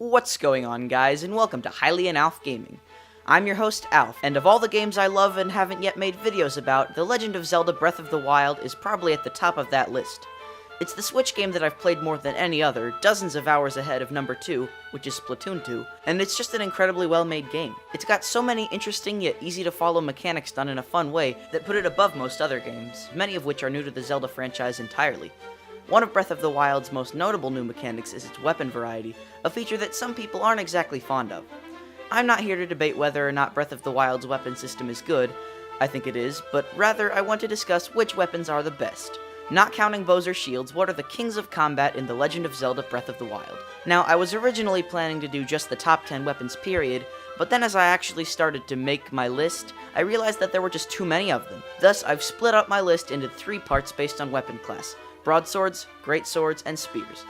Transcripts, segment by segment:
What's going on, guys, and welcome to Highly and Alf Gaming. I'm your host, Alf, and of all the games I love and haven't yet made videos about, The Legend of Zelda Breath of the Wild is probably at the top of that list. It's the Switch game that I've played more than any other, dozens of hours ahead of number 2, which is Splatoon 2, and it's just an incredibly well-made game. It's got so many interesting yet easy-to-follow mechanics done in a fun way that put it above most other games, many of which are new to the Zelda franchise entirely. One of Breath of the Wild's most notable new mechanics is its weapon variety, a feature that some people aren't exactly fond of. I'm not here to debate whether or not Breath of the Wild's weapon system is good, I think it is, but rather I want to discuss which weapons are the best. Not counting bows or shields, what are the kings of combat in The Legend of Zelda Breath of the Wild? Now, I was originally planning to do just the top 10 weapons period, but then as I actually started to make my list, I realized that there were just too many of them. Thus, I've split up my list into 3 parts based on weapon class: broadswords, greatswords, and spears.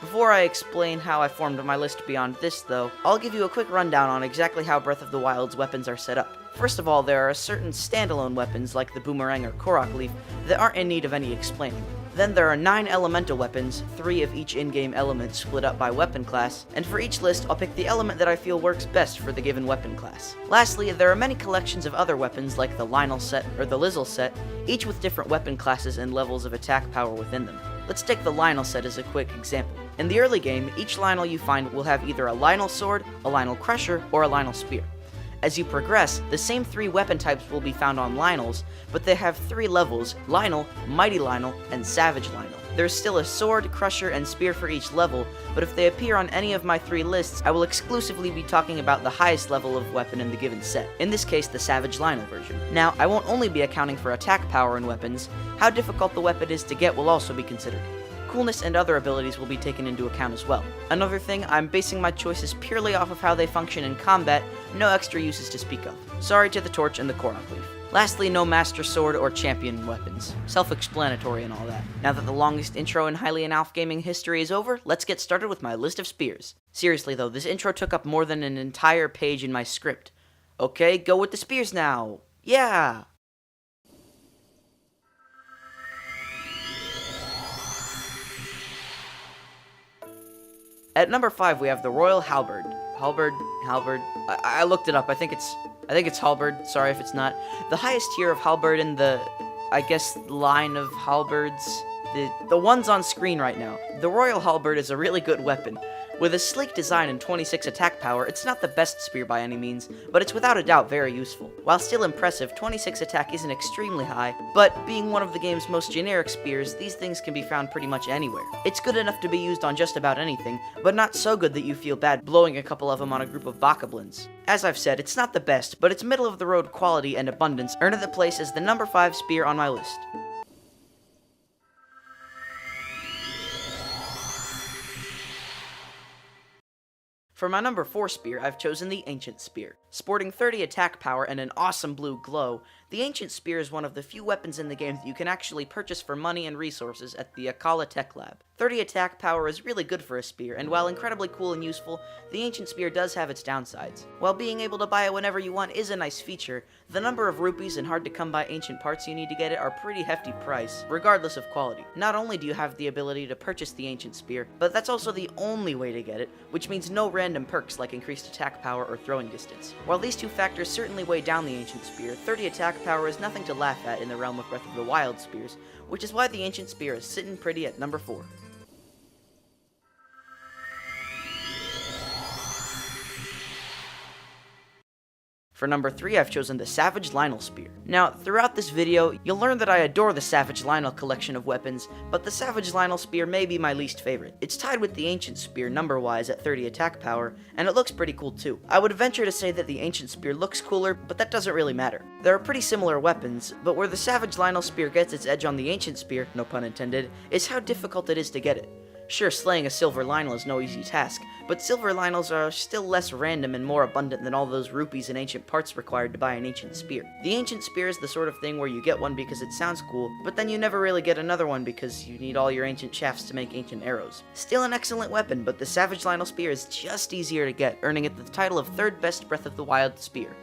Before I explain how I formed my list beyond this, though, I'll give you a quick rundown on exactly how Breath of the Wild's weapons are set up. First of all, there are certain standalone weapons, like the boomerang or Korok leaf, that aren't in need of any explaining. Then there are 9 elemental weapons, 3 of each in-game element split up by weapon class, and for each list I'll pick the element that I feel works best for the given weapon class. Lastly, there are many collections of other weapons like the Lynel set or the Lizzle set, each with different weapon classes and levels of attack power within them. Let's take the Lynel set as a quick example. In the early game, each Lynel you find will have either a Lynel sword, a Lynel crusher, or a Lynel spear. As you progress, the same 3 weapon types will be found on Lynels, but they have 3 levels: Lynel, Mighty Lynel, and Savage Lynel. There's still a sword, crusher, and spear for each level, but if they appear on any of my 3 lists, I will exclusively be talking about the highest level of weapon in the given set, in this case the Savage Lynel version. Now, I won't only be accounting for attack power in weapons, how difficult the weapon is to get will also be considered. Coolness and other abilities will be taken into account as well. Another thing, I'm basing my choices purely off of how they function in combat, no extra uses to speak of. Sorry to the torch and the Korok leaf. Lastly, no master sword or champion weapons. Self-explanatory and all that. Now that the longest intro in Highly and Alf Gaming history is over, let's get started with my list of spears. Seriously though, this intro took up more than an entire page in my script. Okay, go with the spears now. Yeah! At number 5, we have the Royal Halberd. Halberd. I looked it up. I think it's halberd. Sorry if it's not. The highest tier of halberd in the, I guess, line of halberds. The ones on screen right now. The Royal Halberd is a really good weapon. With a sleek design and 26 attack power, it's not the best spear by any means, but it's without a doubt very useful. While still impressive, 26 attack isn't extremely high, but being one of the game's most generic spears, these things can be found pretty much anywhere. It's good enough to be used on just about anything, but not so good that you feel bad blowing a couple of them on a group of bokoblins. As I've said, it's not the best, but its middle-of-the-road quality and abundance earn it the place as the number 5 spear on my list. For my number 4 spear, I've chosen the Ancient Spear. Sporting 30 attack power and an awesome blue glow, the Ancient Spear is one of the few weapons in the game that you can actually purchase for money and resources at the Akala Tech Lab. 30 attack power is really good for a spear, and while incredibly cool and useful, the Ancient Spear does have its downsides. While being able to buy it whenever you want is a nice feature, the number of rupees and hard-to-come-by ancient parts you need to get it are pretty hefty price, regardless of quality. Not only do you have the ability to purchase the Ancient Spear, but that's also the only way to get it, which means no random perks like increased attack power or throwing distance. While these 2 factors certainly weigh down the Ancient Spear, 30 attack power is nothing to laugh at in the realm of Breath of the Wild spears, which is why the Ancient Spear is sitting pretty at number 4. For number 3, I've chosen the Savage Lynel Spear. Now, throughout this video, you'll learn that I adore the Savage Lynel collection of weapons, but the Savage Lynel Spear may be my least favorite. It's tied with the Ancient Spear number-wise at 30 attack power, and it looks pretty cool too. I would venture to say that the Ancient Spear looks cooler, but that doesn't really matter. There are pretty similar weapons, but where the Savage Lynel Spear gets its edge on the Ancient Spear, no pun intended, is how difficult it is to get it. Sure, slaying a silver Lynel is no easy task, but silver Lynels are still less random and more abundant than all those rupees and ancient parts required to buy an ancient spear. The ancient spear is the sort of thing where you get one because it sounds cool, but then you never really get another one because you need all your ancient shafts to make ancient arrows. Still an excellent weapon, but the Savage Lynel Spear is just easier to get, earning it the title of 3rd best Breath of the Wild spear.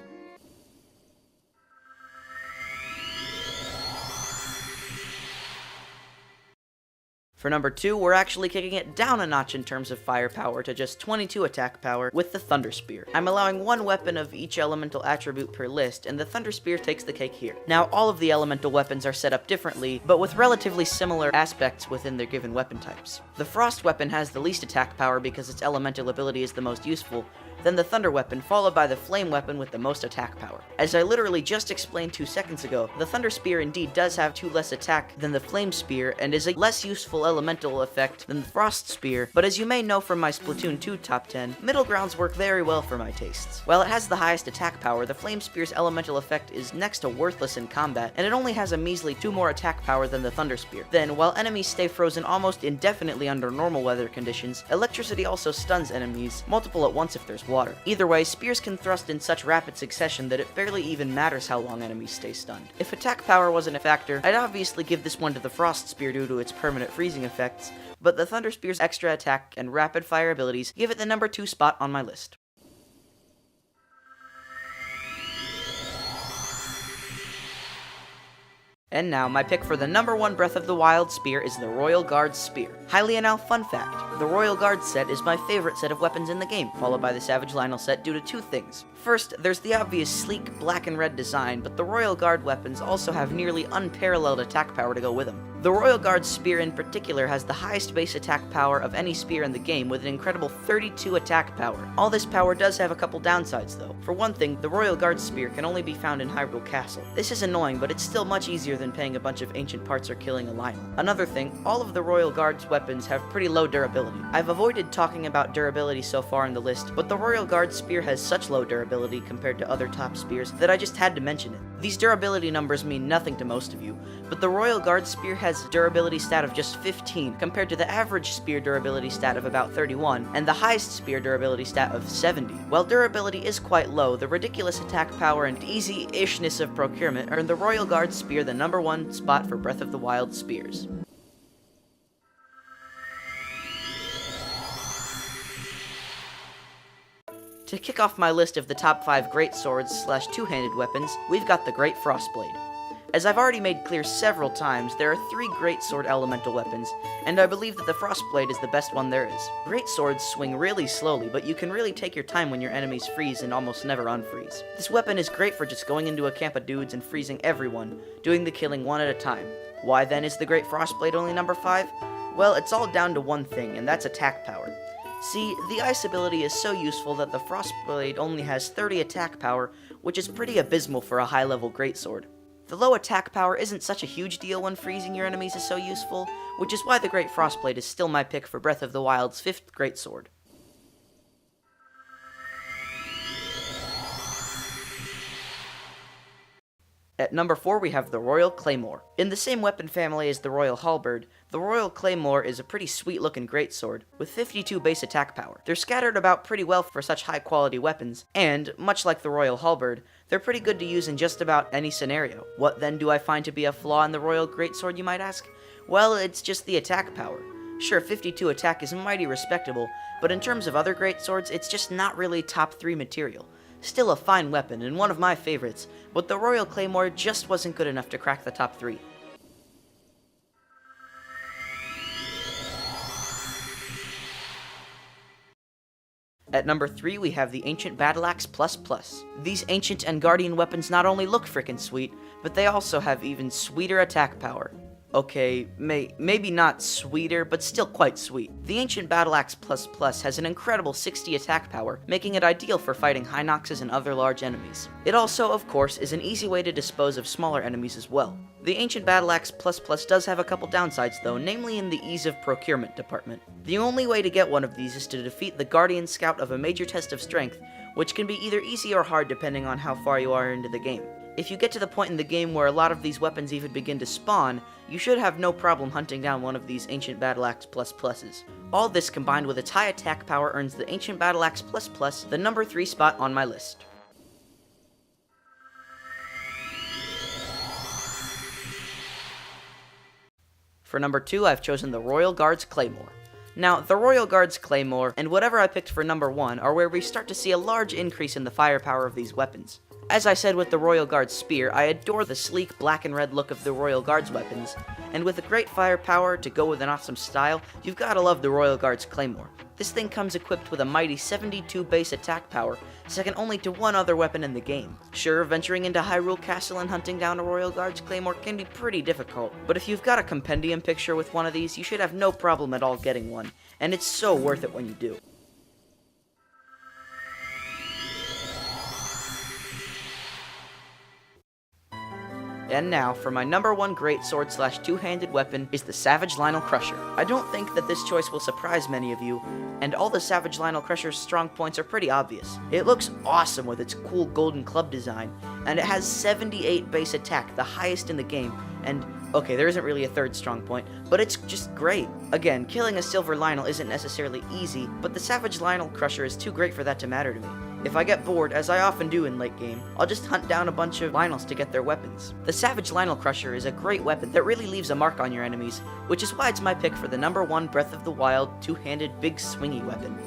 For number 2, we're actually kicking it down a notch in terms of firepower to just 22 attack power with the Thunder Spear. I'm allowing one weapon of each elemental attribute per list, and the Thunder Spear takes the cake here. Now, all of the elemental weapons are set up differently, but with relatively similar aspects within their given weapon types. The Frost weapon has the least attack power because its elemental ability is the most useful, then the Thunder weapon, followed by the Flame weapon with the most attack power. As I literally just explained 2 seconds ago, the Thunder Spear indeed does have 2 less attack than the Flame Spear, and is a less useful elemental effect than the Frost Spear, but as you may know from my Splatoon 2 top 10, middle grounds work very well for my tastes. While it has the highest attack power, the Flame Spear's elemental effect is next to worthless in combat, and it only has a measly 2 more attack power than the Thunder Spear. Then, while enemies stay frozen almost indefinitely under normal weather conditions, electricity also stuns enemies, multiple at once if there's water. Either way, spears can thrust in such rapid succession that it barely even matters how long enemies stay stunned. If attack power wasn't a factor, I'd obviously give this one to the Frost Spear due to its permanent freezing effects, but the Thunder Spear's extra attack and rapid fire abilities give it the number 2 spot on my list. And now, my pick for the number 1 Breath of the Wild spear is the Royal Guard's Spear. Hylian fun fact, the Royal Guard set is my favorite set of weapons in the game, followed by the Savage Lionel set due to 2 things. First, there's the obvious sleek black and red design, but the Royal Guard weapons also have nearly unparalleled attack power to go with them. The Royal Guard's Spear in particular has the highest base attack power of any spear in the game with an incredible 32 attack power. All this power does have a couple downsides though. For one thing, the Royal Guard's Spear can only be found in Hyrule Castle. This is annoying, but it's still much easier than paying a bunch of ancient parts or killing a Lionel. Another thing, all of the Royal Guard's weapons have pretty low durability. I've avoided talking about durability so far in the list, but the Royal Guard's Spear has such low durability compared to other top spears that I just had to mention it. These durability numbers mean nothing to most of you, but the Royal Guard Spear has a durability stat of just 15 compared to the average spear durability stat of about 31 and the highest spear durability stat of 70. While durability is quite low, the ridiculous attack power and easy-ishness of procurement earn the Royal Guard Spear the number 1 spot for Breath of the Wild spears. To kick off my list of the top 5 great swords / two-handed weapons, we've got the Great Frostblade. As I've already made clear several times, there are 3 great sword elemental weapons, and I believe that the Frostblade is the best one there is. Great swords swing really slowly, but you can really take your time when your enemies freeze and almost never unfreeze. This weapon is great for just going into a camp of dudes and freezing everyone, doing the killing one at a time. Why then is the Great Frostblade only number 5? Well, it's all down to one thing, and that's attack power. See, the ice ability is so useful that the Frostblade only has 30 attack power, which is pretty abysmal for a high-level greatsword. The low attack power isn't such a huge deal when freezing your enemies is so useful, which is why the Great Frostblade is still my pick for Breath of the Wild's 5th greatsword. At number 4 we have the Royal Claymore. In the same weapon family as the Royal Halberd, the Royal Claymore is a pretty sweet looking greatsword, with 52 base attack power. They're scattered about pretty well for such high quality weapons, and, much like the Royal Halberd, they're pretty good to use in just about any scenario. What then do I find to be a flaw in the Royal Greatsword, you might ask? Well, it's just the attack power. Sure, 52 attack is mighty respectable, but in terms of other greatswords, it's just not really top 3 material. Still a fine weapon, and one of my favorites, but the Royal Claymore just wasn't good enough to crack the top 3. At number 3 we have the Ancient Battle Axe ++. These Ancient and Guardian weapons not only look frickin' sweet, but they also have even sweeter attack power. Okay, maybe not sweeter, but still quite sweet. The Ancient Battle Axe ++ has an incredible 60 attack power, making it ideal for fighting Hinoxes and other large enemies. It also, of course, is an easy way to dispose of smaller enemies as well. The Ancient Battle Axe ++ does have a couple downsides though, namely in the ease of procurement department. The only way to get one of these is to defeat the Guardian Scout of a major test of strength, which can be either easy or hard depending on how far you are into the game. If you get to the point in the game where a lot of these weapons even begin to spawn, you should have no problem hunting down one of these Ancient Battle Axe ++s. All this combined with its high attack power earns the Ancient Battle Axe ++ the number 3 spot on my list. For number 2, I've chosen the Royal Guard's Claymore. Now, the Royal Guard's Claymore, and whatever I picked for number 1, are where we start to see a large increase in the firepower of these weapons. As I said with the Royal Guard's spear, I adore the sleek black and red look of the Royal Guard's weapons, and with a great firepower to go with an awesome style, you've gotta love the Royal Guard's claymore. This thing comes equipped with a mighty 72 base attack power, second only to one other weapon in the game. Sure, venturing into Hyrule Castle and hunting down a Royal Guard's claymore can be pretty difficult, but if you've got a compendium picture with one of these, you should have no problem at all getting one, and it's so worth it when you do. And now, for my number one great sword / two-handed weapon is the Savage Lionel Crusher. I don't think that this choice will surprise many of you, and all the Savage Lionel Crusher's strong points are pretty obvious. It looks awesome with its cool golden club design, and it has 78 base attack, the highest in the game, and okay, there isn't really a third strong point, but it's just great. Again, killing a Silver Lionel isn't necessarily easy, but the Savage Lionel Crusher is too great for that to matter to me. If I get bored, as I often do in late game, I'll just hunt down a bunch of Lionels to get their weapons. The Savage Lionel Crusher is a great weapon that really leaves a mark on your enemies, which is why it's my pick for the number one Breath of the Wild two-handed big swingy weapon.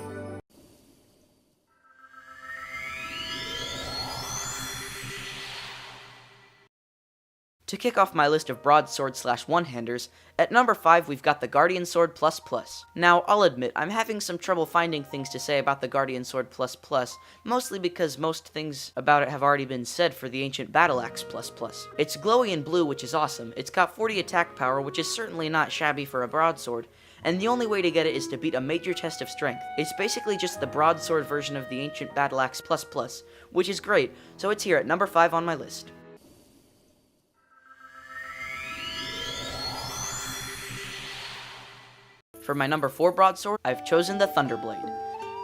To kick off my list of broadsword / one-handers, at number 5 we've got the Guardian Sword Plus Plus. Now, I'll admit, I'm having some trouble finding things to say about the Guardian Sword Plus Plus, mostly because most things about it have already been said for the Ancient Battle Axe Plus Plus. It's glowy and blue, which is awesome, it's got 40 attack power, which is certainly not shabby for a broadsword, and the only way to get it is to beat a major test of strength. It's basically just the broadsword version of the Ancient Battle Axe Plus Plus, which is great, so it's here at number 5 on my list. For my number 4 broadsword, I've chosen the Thunderblade.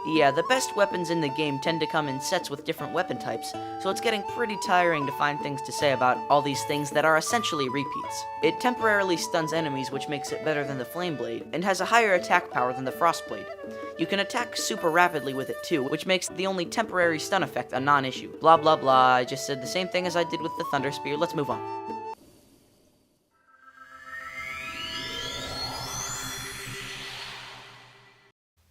Yeah, the best weapons in the game tend to come in sets with different weapon types, so it's getting pretty tiring to find things to say about all these things that are essentially repeats. It temporarily stuns enemies, which makes it better than the Flame Blade, and has a higher attack power than the Frost Blade. You can attack super rapidly with it too, which makes the only temporary stun effect a non-issue. Blah blah blah, I just said the same thing as I did with the Thunder Spear, let's move on.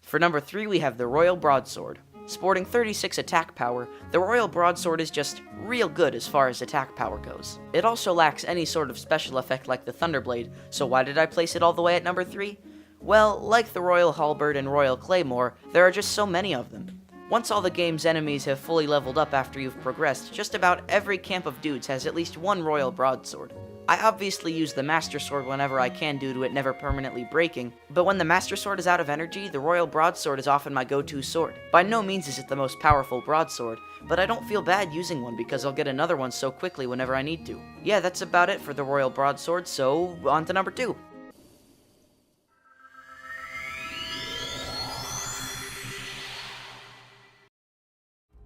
For number 3, we have the Royal Broadsword. Sporting 36 attack power, the Royal Broadsword is just real good as far as attack power goes. It also lacks any sort of special effect like the Thunderblade, so why did I place it all the way at number 3? Well, like the Royal Halberd and Royal Claymore, there are just so many of them. Once all the game's enemies have fully leveled up after you've progressed, just about every camp of dudes has at least one Royal Broadsword. I obviously use the Master Sword whenever I can due to it never permanently breaking, but when the Master Sword is out of energy, the Royal Broadsword is often my go-to sword. By no means is it the most powerful broadsword, but I don't feel bad using one because I'll get another one so quickly whenever I need to. Yeah, that's about it for the Royal Broadsword, so on to number 2.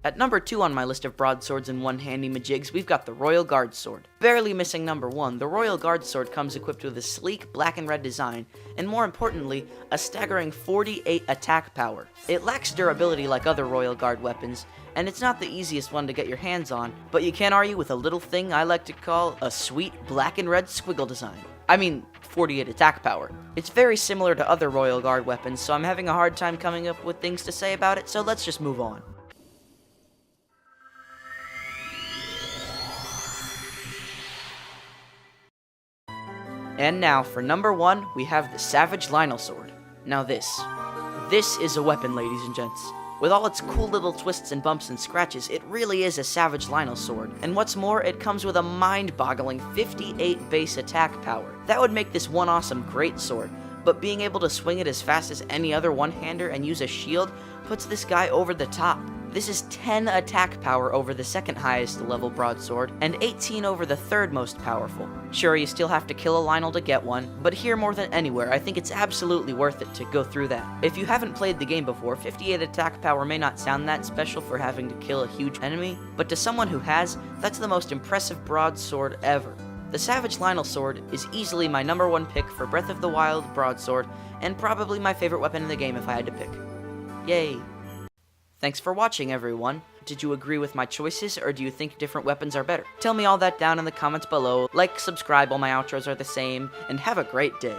At number 2 on my list of broadswords and one-handy majigs, we've got the Royal Guard Sword. Barely missing number 1, the Royal Guard Sword comes equipped with a sleek black and red design, and more importantly, a staggering 48 attack power. It lacks durability like other Royal Guard weapons, and it's not the easiest one to get your hands on, but you can't argue with a little thing I like to call a sweet black and red squiggle design. I mean, 48 attack power. It's very similar to other Royal Guard weapons, so I'm having a hard time coming up with things to say about it, so let's just move on. And now, for number 1, we have the Savage Lionel Sword. Now this is a weapon, ladies and gents. With all its cool little twists and bumps and scratches, it really is a Savage Lionel Sword. And what's more, it comes with a mind-boggling 58 base attack power. That would make this one awesome great sword, but being able to swing it as fast as any other one-hander and use a shield puts this guy over the top. This is 10 attack power over the second highest level broadsword, and 18 over the third most powerful. Sure, you still have to kill a Lionel to get one, but here more than anywhere, I think it's absolutely worth it to go through that. If you haven't played the game before, 58 attack power may not sound that special for having to kill a huge enemy, but to someone who has, that's the most impressive broadsword ever. The Savage Lionel Sword is easily my number 1 pick for Breath of the Wild broadsword, and probably my favorite weapon in the game if I had to pick. Yay! Thanks for watching, everyone. Did you agree with my choices, or do you think different weapons are better? Tell me all that down in the comments below. Like, subscribe, all my outros are the same, and have a great day.